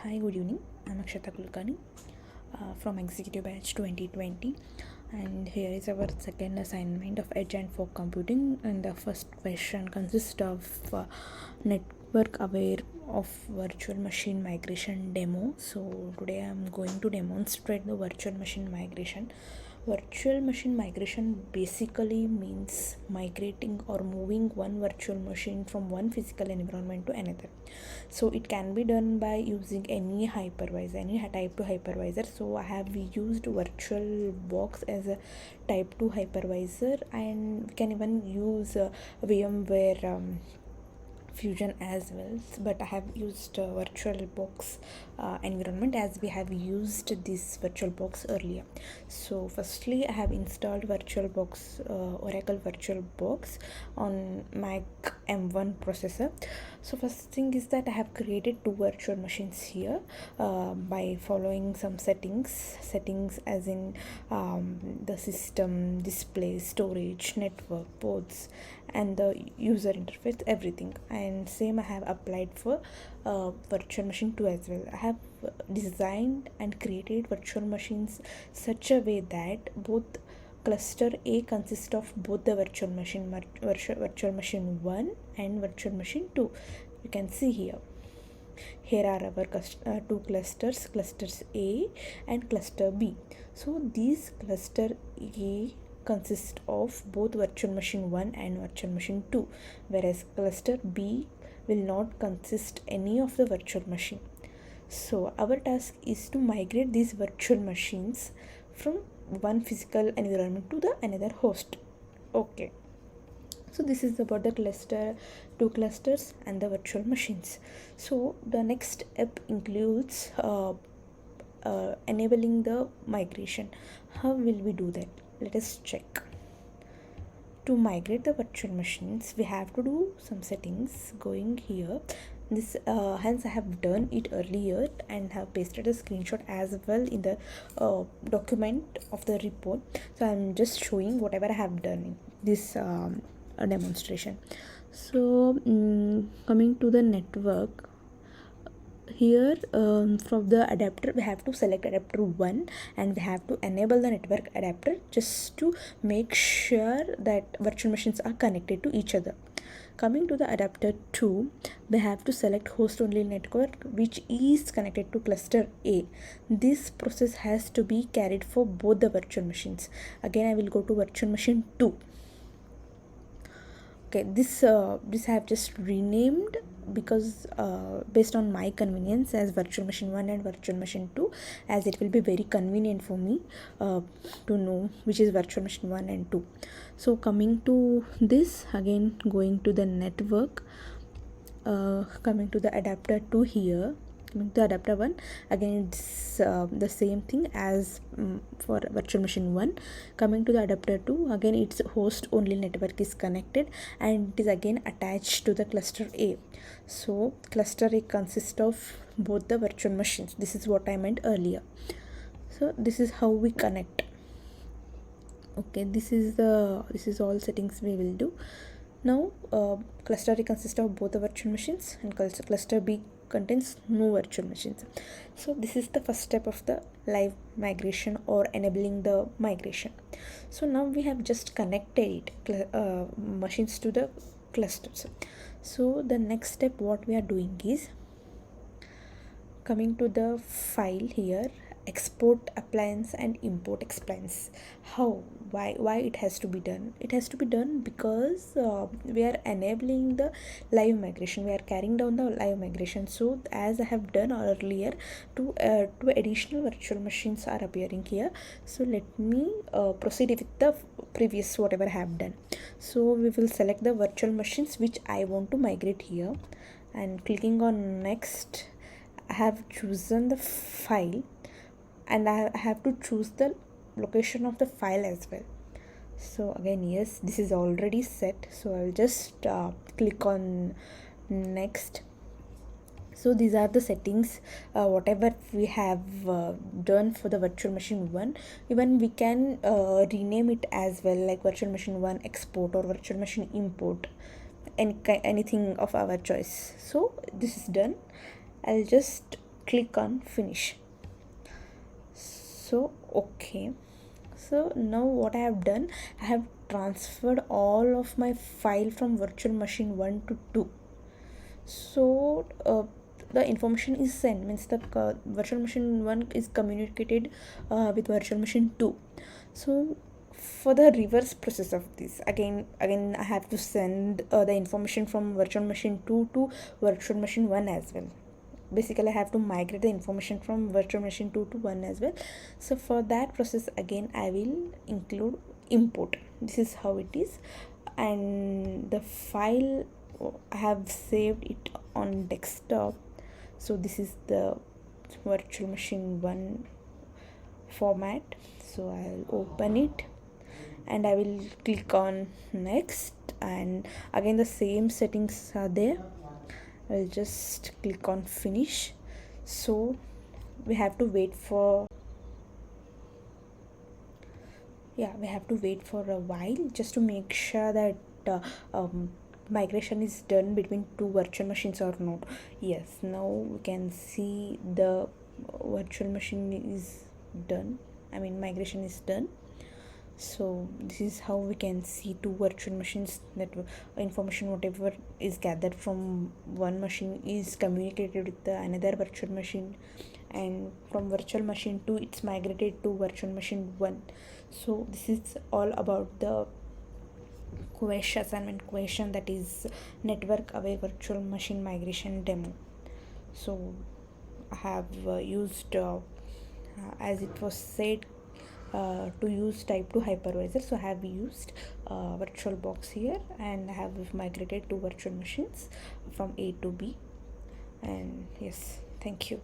Hi, good evening. I'm Akshata Kulkarni from Executive Batch 2020, and here is our second assignment of Agent for Computing. And the first question consists of network aware of virtual machine migration demo. So today I'm going to demonstrate the virtual machine migration. Virtual machine migration basically means migrating or moving one virtual machine from one physical environment to another. So it can be done by using any hypervisor, any type 2 hypervisor. So I have used VirtualBox as a type 2 hypervisor, and we can even use VMware Fusion as well, but I have used VirtualBox environment, as we have used this VirtualBox earlier. So firstly I have installed VirtualBox, Oracle VirtualBox on Mac M1 processor. So first thing is that I have created two virtual machines here by following some settings as in the system, display, storage, network, ports, and the user interface, everything. And same I have applied for virtual machine 2 as well. I have designed and created virtual machines such a way that both cluster A consists of both the virtual machine 1 and virtual machine 2. You can see here are our two clusters A and cluster B. So these cluster A consist of both virtual machine 1 and virtual machine 2, whereas cluster B will not consist any of the virtual machine. So our task is to migrate these virtual machines from one physical environment to the another host. Okay, so this is about the two clusters and the virtual machines. So the next step includes enabling the migration. How will we do that? Let us check. To migrate the virtual machines, we have to do some settings. Going here, this hence I have done it earlier and have pasted a screenshot as well in the document of the report. So I'm just showing whatever I have done in this demonstration. So coming to the network, here from the adapter we have to select adapter 1 and we have to enable the network adapter just to make sure that virtual machines are connected to each other. Coming to the adapter 2, we have to select host only network which is connected to cluster A. This process has to be carried for both the virtual machines. Again I will go to virtual machine 2. Okay, this I have just renamed because based on my convenience as virtual machine 1 and virtual machine 2, as it will be very convenient for me to know which is virtual machine 1 and 2. So coming to this, again going to the network, coming to the adapter 2 here, coming to adapter 1, again it's the same thing as for virtual machine 1. Coming to the adapter 2, again its host only network is connected and it is again attached to the cluster A. So cluster A consists of both the virtual machines. This is what I meant earlier. So this is how we connect. Okay, this is all settings we will do. Now cluster A consists of both the virtual machines and cluster B contains no virtual machines. So this is the first step of the live migration or enabling the migration. So now we have just connected machines to the clusters. So the next step what we are doing is coming to the file here, export appliance and import appliance. Why it has to be done? It has to be done because we are enabling the live migration, we are carrying down the live migration. So as I have done earlier, two additional virtual machines are appearing here. So let me proceed with the previous whatever I have done. So we will select the virtual machines which I want to migrate here, and clicking on next, I have chosen the file and I have to choose the location of the file as well. So again, yes, this is already set, so I will just click on next. So these are the settings whatever we have done for the virtual machine 1. Even we can rename it as well, like virtual machine 1 export or virtual machine import, anything of our choice. So this is done. I'll just click on finish. So okay, so now what I have done, I have transferred all of my file from virtual machine 1 to 2. So the information is sent, means the virtual machine 1 is communicated with virtual machine 2. So for the reverse process of this, again I have to send the information from virtual machine 2 to virtual machine 1 as well. Basically I have to migrate the information from virtual machine 2 to 1 as well. So for that process again I will include import. This is how it is, and the file I have saved it on desktop. So this is the virtual machine 1 format. So I'll open it and I will click on next, and again the same settings are there. I'll just click on finish. So we have to wait for a while just to make sure that migration is done between two virtual machines or not. Yes, now we can see the virtual machine is done, migration is done. So this is how we can see two virtual machines network information. Whatever is gathered from one machine is communicated with the another virtual machine, and from virtual machine 2 it's migrated to virtual machine 1. So this is all about the assignment question, that is network aware virtual machine migration demo. So I have used as it was said to use type 2 hypervisor, so I have used VirtualBox here, and I have migrated to virtual machines from A to B. And yes, thank you.